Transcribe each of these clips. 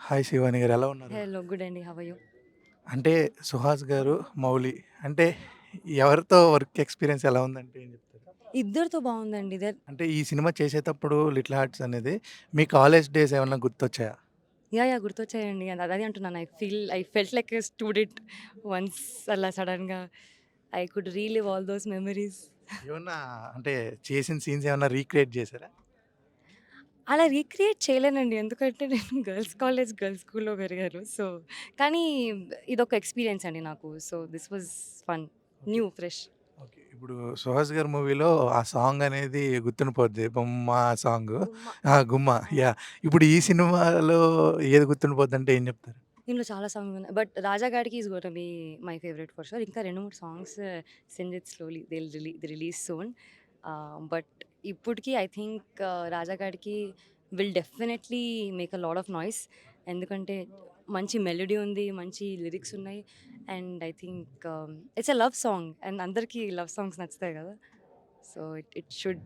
Hi Shivani గారు ఎలా ఉన్నారు? హలో. గుడ్ అండి. How are you? అంటే 'సుహాస్' గారు, 'మౌలి' అంటే ఎవరితో వర్క్ ఎక్స్‌పీరియన్స్ ఎలా ఉందంటే ఏం చెప్తారు? ఇద్దరితో బావుందండి. అంటే ఈ సినిమా చేసేటప్పుడు 'లిటిల్ హార్ట్స్' అనేది మీ కాలేజ్ డేస్ ఏమన్నా గుర్తొచ్చాయా? యాహ్! గుర్తొచ్చాయండి. అదే అంటున్నాను. I felt like a student once అలా సడెన్‌గా I could relive all those memories. ఏమన్నా అంటే చేసిన సీన్స్ ఏమన్నా రీక్రియేట్ చేసారా? అలా రీక్రియేట్ చేయలేనండి. ఎందుకంటే నేను గర్ల్స్ కాలేజ్, గర్ల్స్ స్కూల్‌లో పెరిగాను. కానీ ఇదొక ఎక్స్‌పీరియన్స్ అండి నాకు. This was fun. Okay. New, fresh. Okay. ఇప్పుడు 'సుహాస్' గారి మూవీలో ఆ సాంగ్ అనేది గుర్తుండిపోద్ది. 'బొమ్మ' సాంగు. 'గుమ్మ'. ఆ! 'గుమ్మ' అవును. యాహ్! ఇప్పుడు ఈ సినిమాలో ఏది గుర్తుండిపోద్దంటే ఏం చెప్తారు? దీంట్లో చాలా సాంగ్స్ ఉన్నాయి. బట్ 'రాజా' గాడికి is gonna be my favourite for sure. ఇంకా 2, 3 songs send it slowly they release soon. But ఇప్పటికి ఐ థింక్ 'రాజా' గాడికి will definitely make a lot of noise. ఎందుకంటే మంచి మెలోడీ ఉంది. మంచి లిరిక్స్ ఉన్నాయి. And I think it's a love song. And అందరికీ love songs నచ్చుతాయి కదా! So it should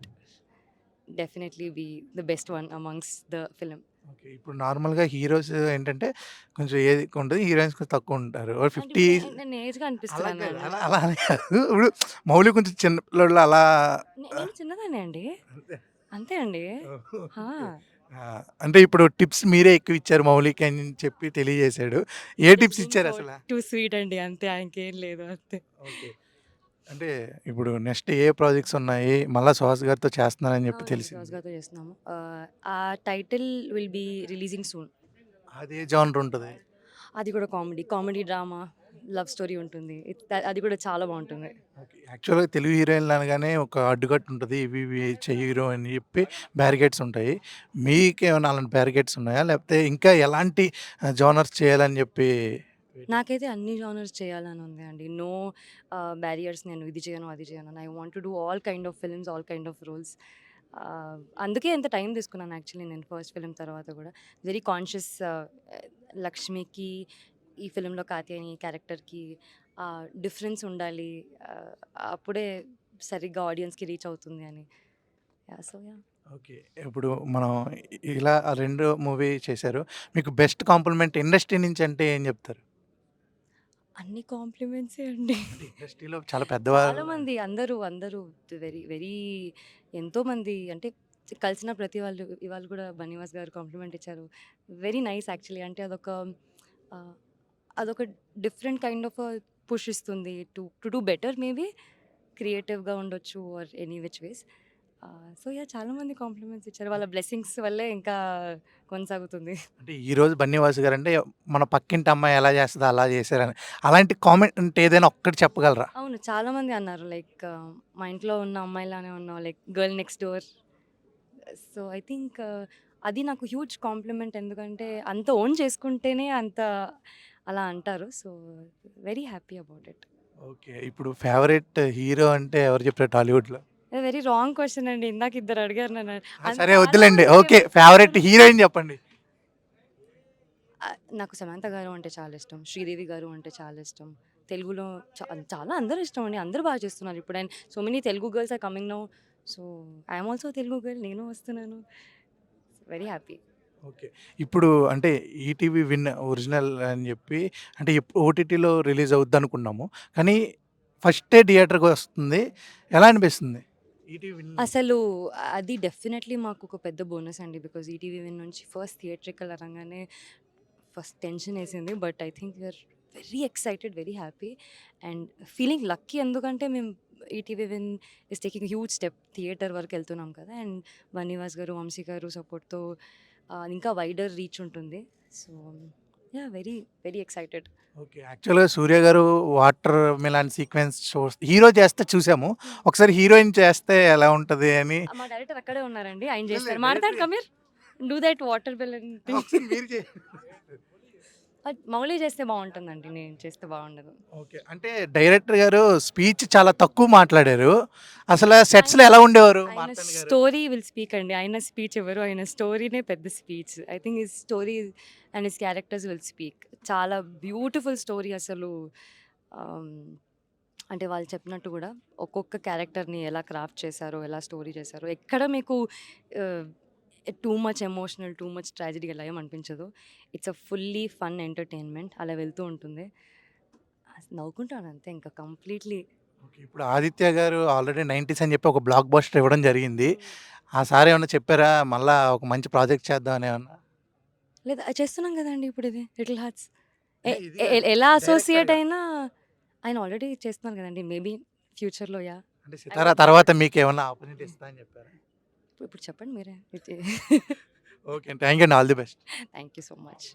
definitely be the best one amongst the film. Okay. ఇప్పుడు నార్మల్‌గా హీరోస్ ఏంటంటే కొంచెం ఏజ్ ఎక్కువుంటది. హీరోయిన్స్ కొంచెం తక్కువుంటారు. ఓ అంటే 50 ఇప్పుడు నేను ఏజ్‌గా అలా అనిపిస్తున్నానా కాదు. అండి? అలా అలా అని కాదు. ఇప్పుడు మౌలి కొంచెం చిన్న పిల్లోడిలా అలా నేను చిన్నదాన్నే అండి. అంతే. అంతే అండి. ఆ! ఓకే. ఆ! అంటే ఇప్పుడు టిప్స్ మీరే ఎక్కువ ఇచ్చారు మౌలికి అని చెప్పి తెలియజేశాడు. ఏ జస్ట్ టిప్స్ బీయింగ్ సో ఇచ్చారసల? టూ స్వీట్ అండి. అంతే ఇంకేం లేదు అంతే. ఓకే. అంటే ఇప్పుడు నెక్స్ట్ ఏ ప్రాజెక్ట్స్ ఉన్నాయి? మళ్ళా సుహాస్ గారితో చేస్తున్నారని చెప్పి అవునండి. తెలిసింది. 'సుహాస్' గారితో చేస్తున్నాము. ఆ title will be releasing soon. అదే జానర్ ఉంటది. అది కూడా కామెడీ డ్రామా, లవ్ స్టోరీ ఉంటుంది. అది కూడా చాలా బావుంటుంది. ఓకే. యాక్చువల్‌గా తెలుగు హీరోయిన్‌లు అనగానే ఒక అడ్డుకట్ట ఉంటది. ఇవి ఇవి చెయ్యరు అని చెప్పి బ్యారికేడ్స్ ఉంటాయి. మీకేమన్నా అలాంటి బ్యారికేడ్స్ ఉన్నాయా? లేకపోతే ఇంకా ఎలాంటి జోనర్స్ చేయాలని చెప్పి వెయిటింగ్? నాకైతే అన్ని జోనర్స్ చేయాలని ఉంది అండి. No barriers. నేను ఇది చేయను, అది చేయను. I want to do all kind of films, all kind of roles. అందుకే ఇంత టైం తీసుకున్నాను యాక్చువల్లీ నేను ఫస్ట్ ఫిల్మ్ తర్వాత కూడా. Very conscious. లక్ష్మికి ఈ ఫిల్మ్‌లో కాత్యాయని క్యారెక్టర్‌కి డిఫరెన్స్ ఉండాలి. ఆహ్, అప్పుడే సరిగ్గా ఆడియన్స్‌కి రీచ్ అవుతుంది అని. యాహ్! ఓకే. ఇప్పుడు మనం ఇలా 2 మూవీ చేశారు. మీకు బెస్ట్ కాంప్లిమెంట్ ఇండస్ట్రీ నుంచి అంటే ఏం చెప్తారు? అన్ని కాంప్లిమెంట్సే అండి. అంటే ఇండస్ట్రీలో చాలా చాలా పెద్దవాళ్ళు మంది అందరూ వెరీ ఎంతోమంది అంటే కలిసిన ప్రతి వాళ్ళు ఇవాళ కూడా బన్నీవాస్ గారు కాంప్లిమెంట్ ఇచ్చారు. Very nice actually. అంటే ఆహ్, అదొక డిఫరెంట్ కైండ్ ఆఫ్ పుష్ ఇస్తుంది. To do better maybe. క్రియేటివ్‌గా ఉండొచ్చు or any which ways. Yeah! చాలా మంది కాంప్లిమెంట్స్ ఇచ్చారు. వాళ్ళ బ్లెస్సింగ్స్ వల్లే ఇంకా కొనసాగుతుంది. అంటే ఈరోజు బన్నీవాసు గారంటే మన పక్కింటి అమ్మాయి ఎలా చేస్తదో అలా చేశారని. అలాంటి కామెంట్ ఏదైనా ఒక్కటి చెప్పగలరా? అవును. చాలామంది అన్నారు లైక్ మా ఇంట్లో ఉన్న అమ్మాయిలానే ఉన్నావు. Like girl next door. I think అది నాకు హ్యూజ్ కాంప్లిమెంట్. ఎందుకంటే అంత ఓన్ చేసుకుంటేనే అంత అలా అంటారు. Very happy about it. Okay. ఇప్పుడు ఫేవరెట్ హీరో అంటే ఎవరు చెప్పారు టాలీవుడ్‌లో? వెరీ రాంగ్ క్వెషన్ అండి. ఇందాక ఇద్దరు అడిగారు నన్ను. ఆ! సరే చాలా వద్దులెండి. మంది ఓకే. ఫేవరెట్స్ ఫేవరెట్ ఉన్నారు. హీరోయిన్ చెప్పండి. నాకు సమంత గారు అంటే చాలా ఇష్టం. శ్రీదేవి గారు అంటే చాలా ఇష్టం. తెలుగులో చాలా అందరూ ఇష్టం అండి. అందరూ బాగా చేస్తున్నారు ఇప్పుడు. And so many Telugu girls are coming now. So I am also Telugu girl. నేను వస్తున్నాను. Very happy. ఓకే. ఇప్పుడు అంటే ఈటీవీ విన్ ఒరిజినల్ అని చెప్పి అంటే ఓటీటీలో రిలీజ్ అవుద్దనుకున్నాము. కానీ ఫస్టే థియేటర్‌కొస్తుంది. ఎలా అనిపిస్తుంది? ఈటీవీ విన్ అసలు అది డెఫినెట్‌లీ మాకొక పెద్ద బోనస్ అండి. బికాజ్ ఈటీవీ విన్ నుంచి ఫస్ట్ థియేట్రికల్ అనంగానే first టెన్షనేసింది. But I think we are very excited, very happy and feeling lucky. ఎందుకంటే మేము ETV win is taking huge step. Theatre వరకెళ్తున్నాం కదా! అండ్ బన్నీవాస్ గారు, వంశీ గారు సపోర్ట్‌తో ఇంకా వైడర్ రీచ్ ఉంటుంది. So yeah! Very, very excited. Okay. యాక్చువల్‌గా 'సూర్య' గారు water melon sequence shows hero చేస్తే చూసాము. ఒకసారి హీరోయిన్ చేస్తే ఎలా ఉంటది అని మా డైరెక్టర్ అక్కడే ఉన్నారండి. ఆయన లేదు లేదు చేస్తారు. మాడతాడు డైరెక్ట్‌గా come here. Do that water balloon thing. ఒకసారి మీరు మౌలి చేస్తే బావుంటుందండి. నేను చేస్తే బావుండదు. ఓకే. అంటే డైరెక్టర్ గారు స్పీచ్ చాలా తక్కువ మాట్లాడారు. అసల ఆయన సెట్స్‌లో ఎలా ఉండేవారు ఆయన మార్తాండ్ గారు? స్టోరీ విల్ స్పీక్ అండి. ఆయన స్పీచ్ ఇవ్వరు. ఆయన స్టోరీనే పెద్ద speech. I think his story and his characters will speak. చాలా బ్యూటిఫుల్ స్టోరీ అసలు. ఆహ్, అంటే వాళ్ళు చెప్పినట్టు గూడా ఒక్కొక్క క్యారెక్టర్‌ని ఎలా క్రాఫ్ట్ చేశారో, ఎలా స్టోరీ చేశారో, ఎక్కడ మీకు ఆహ్, too much emotional, too much tragedy అలా ఏం అనిపించదు. It's a fully fun entertainment అలా వెళ్తూ ఉంటుంది. నవ్వుకుంటాను అంతే ఇంకా కంప్లీట్‌లీ. ఓకే. ఇప్పుడు 'ఆదిత్య' గారు ఆల్రెడీ 90స్ అని చెప్పి ఒక బ్లాక్ బస్టర్ ఇవ్వడం జరిగింది. ఆ సార్ ఏమన్నా చెప్పారా? మళ్ళా ఒక మంచి ప్రాజెక్ట్ చేద్దాం అని ఏమన్నా? లేదా చేస్తున్నాం గదండీ ఇప్పుడిది 'లిటిల్ హార్ట్స్'. ఎ అంటే ఇది ఎ కాదు. ఎలా అసోసియేట్ డైరెక్టర్‌గా. అయినా ఆయన ఆల్రెడీ చేస్తున్నారు గదండీ. మేబీ ఫ్యూచర్‌లో యాహ్! అంటే ఐ 'సితార' హోప్. తర్వాత మీకేమన్నా ఆపర్చునిటీ ఇస్తా అని చెప్పారా? ఇప్పుడు చెప్పండి మీరే. ఓకే. థాంక్ యూ అండి. All the best. Thank you so much.